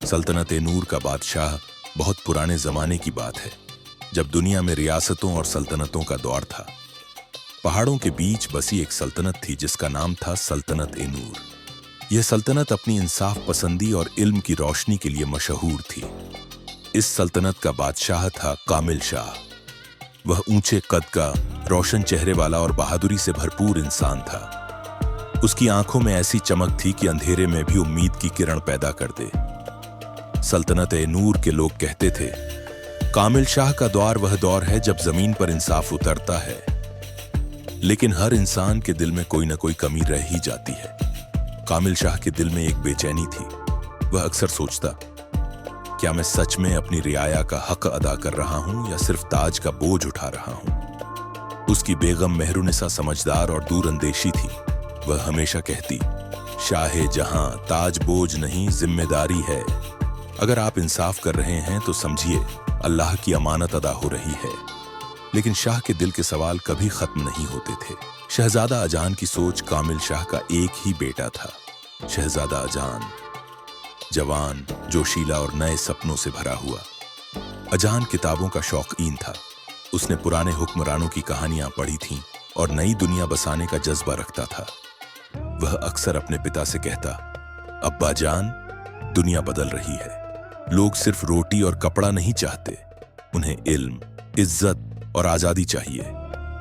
सल्तनत ए नूर का बादशाह बहुत पुराने जमाने की बात है, जब दुनिया में रियासतों और सल्तनतों का दौर था। पहाड़ों के बीच बसी एक सल्तनत थी जिसका नाम था सल्तनत ए नूर। यह सल्तनत अपनी इंसाफ पसंदी और इल्म की रोशनी के लिए मशहूर थी। इस सल्तनत का बादशाह था कामिल शाह। वह ऊंचे कद का, रोशन चेहरे वाला और बहादुरी से भरपूर इंसान था। उसकी आंखों में ऐसी चमक थी कि अंधेरे में भी उम्मीद की किरण पैदा कर दे। सल्तनत ए नूर के लोग कहते थे, कामिल शाह का दौर वह दौर है जब जमीन पर इंसाफ उतरता है, लेकिन हर इंसान के दिल में कोई न कोई कमी रह ही जाती है। कामिल शाह के दिल में एक बेचैनी थी। वह अक्सर सोचता, क्या मैं सच में अपनी रियाया का हक अदा कर रहा हूं या सिर्फ ताज का बोझ उठा रहा हूं। उसकी बेगम मेहरुनिसा समझदार और दूरअंदेशी थी। वह हमेशा कहती, शाहे जहां ताज बोझ नहीं जिम्मेदारी है। अगर आप इंसाफ कर रहे हैं तो समझिए अल्लाह की अमानत अदा हो रही है। लेकिन शाह के दिल के सवाल कभी खत्म नहीं होते थे। शहजादा अजान की सोच कामिल शाह का एक ही बेटा था। शहजादा अजान जवान, जोशीला और नए सपनों से भरा हुआ। अजान किताबों का शौकीन था। उसने पुराने हुक्मरानों की कहानियां पढ़ी थीं और नई दुनिया बसाने का जज्बा रखता था। वह अक्सर अपने पिता से कहता, अब्बा जान, दुनिया बदल रही है। लोग सिर्फ रोटी और कपड़ा नहीं चाहते, उन्हें इल्म, इज्जत और आजादी चाहिए।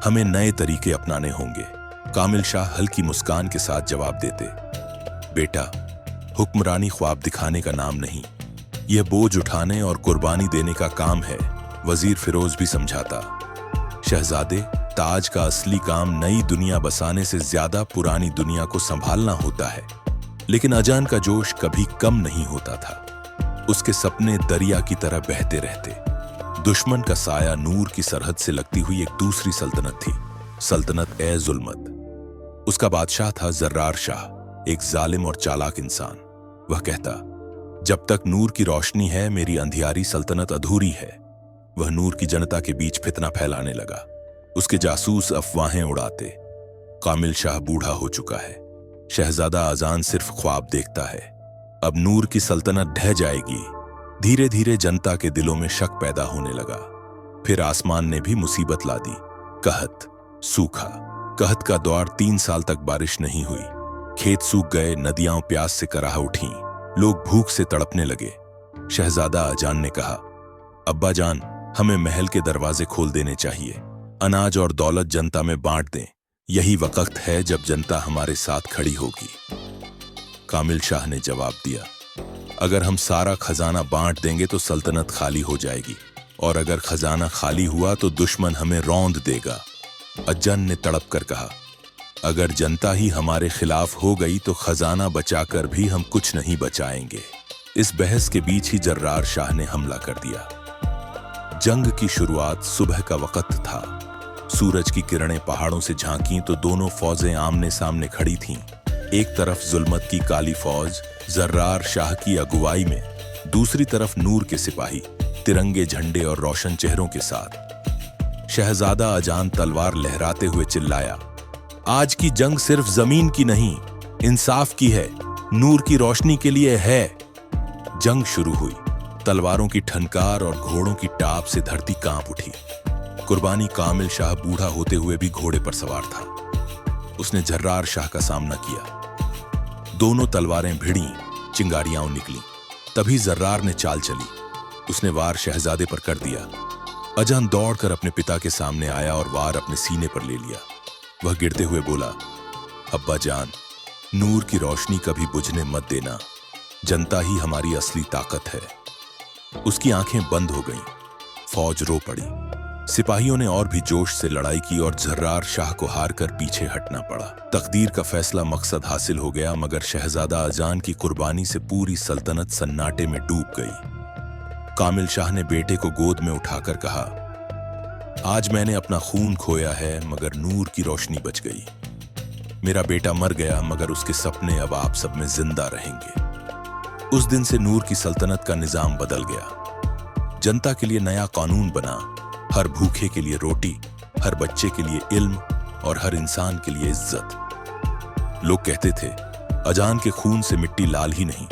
हमें नए तरीके अपनाने होंगे। कामिल शाह हल्की मुस्कान के साथ जवाब देते, बेटा, हुक्मरानी ख्वाब दिखाने का नाम नहीं, यह बोझ उठाने और कुर्बानी देने का काम है। वजीर फिरोज भी समझाता, शहजादे, ताज का असली काम नई दुनिया बसाने से ज्यादा पुरानी दुनिया को संभालना होता है। लेकिन अजान का जोश कभी कम नहीं होता था। उसके सपने दरिया की तरह बहते रहते। दुश्मन का साया नूर की सरहद से लगती हुई एक दूसरी सल्तनत थी, सल्तनत ए जुल्मत। उसका बादशाह था जर्रार शाह, एक जालिम और चालाक इंसान। वह कहता, जब तक नूर की रोशनी है मेरी अंधियारी सल्तनत अधूरी है। वह नूर की जनता के बीच फितना फैलाने लगा। उसके जासूस अफवाहें उड़ाते। कामिल शाह बूढ़ा हो चुका है। शहजादा अजान सिर्फ ख्वाब देखता है। अब नूर की सल्तनत ढह जाएगी। धीरे धीरे जनता के दिलों में शक पैदा होने लगा। फिर आसमान ने भी मुसीबत ला दी। कहत, सूखा। कहत का दौर 3 साल तक बारिश नहीं हुई। खेत सूख गए, नदियां प्यास से कराह उठीं, लोग भूख से तड़पने लगे। शहजादा अजान ने कहा, अब्बा जान, हमें महल के दरवाजे खोल देने चाहिए। अनाज और दौलत जनता में बांट दें। यही वक्त है जब जनता हमारे साथ खड़ी होगी। कामिल शाह ने जवाब दिया, अगर हम सारा खजाना बांट देंगे तो सल्तनत खाली हो जाएगी, और अगर खजाना खाली हुआ तो दुश्मन हमें रौंद देगा। अजान ने तड़प कर कहा, अगर जनता ही हमारे खिलाफ हो गई तो खजाना बचाकर भी हम कुछ नहीं बचाएंगे। इस बहस के बीच ही जर्रार शाह ने हमला कर दिया। जंग की शुरुआत सुबह का वक्त था। सूरज की किरणें पहाड़ों से झांकी तो दोनों फौजें आमने सामने खड़ी थीं। एक तरफ जुल्मत की काली फौज जर्रार शाह की अगुवाई में, दूसरी तरफ नूर के सिपाही तिरंगे झंडे और रोशन चेहरों के साथ। शहजादा अजान तलवार लहराते हुए चिल्लाया, आज की जंग सिर्फ जमीन की नहीं, इंसाफ की है, नूर की रोशनी के लिए है। जंग शुरू हुई। तलवारों की ठनकार और घोड़ों की टाप से धरती कांप उठी। कुर्बानी कामिल शाह बूढ़ा होते हुए भी घोड़े पर सवार था। उसने जर्रार शाह का सामना किया। दोनों तलवारें भिड़ी, चिंगारियां निकली। तभी जर्रार ने चाल चली। उसने वार शहजादे पर कर दिया। अजान दौड़कर अपने पिता के सामने आया और वार अपने सीने पर ले लिया। वह गिरते हुए बोला, अब्बा जान, नूर की रोशनी कभी बुझने मत देना। जनता ही हमारी असली ताकत है। उसकी आंखें बंद हो गईं। फौज रो पड़ी। सिपाहियों ने और भी जोश से लड़ाई की और जर्रार शाह को हार कर पीछे हटना पड़ा। तकदीर का फैसला मकसद हासिल हो गया, मगर शहजादा अजान की कुर्बानी से पूरी सल्तनत सन्नाटे में डूब गई। कामिल शाह ने बेटे को गोद में उठाकर कहा, आज मैंने अपना खून खोया है मगर नूर की रोशनी बच गई। मेरा बेटा मर गया मगर उसके सपने अब आप सब में जिंदा रहेंगे। उस दिन से नूर की सल्तनत का निजाम बदल गया। जनता के लिए नया कानून बना, हर भूखे के लिए रोटी, हर बच्चे के लिए इल्म और हर इंसान के लिए इज्जत। लोग कहते थे, अजान के खून से मिट्टी लाल ही नहीं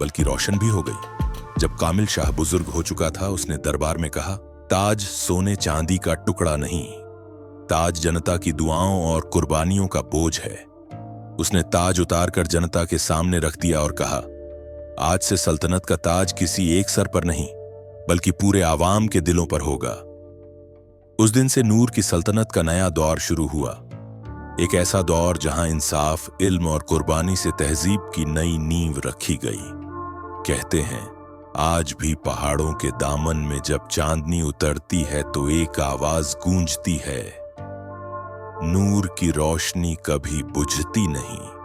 बल्कि रोशन भी हो गई। जब कामिल शाह बुजुर्ग हो चुका था, उसने दरबार में कहा, ताज सोने चांदी का टुकड़ा नहीं, ताज जनता की दुआओं और कुर्बानियों का बोझ है। उसने ताज उतार कर जनता के सामने रख दिया और कहा, आज से सल्तनत का ताज किसी एक सर पर नहीं बल्कि पूरे आवाम के दिलों पर होगा। उस दिन से नूर की सल्तनत का नया दौर शुरू हुआ, एक ऐसा दौर जहां इंसाफ, इल्म और कुर्बानी से तहजीब की नई नींव रखी गई। कहते हैं, आज भी पहाड़ों के दामन में जब चांदनी उतरती है तो एक आवाज गूंजती है, नूर की रोशनी कभी बुझती नहीं।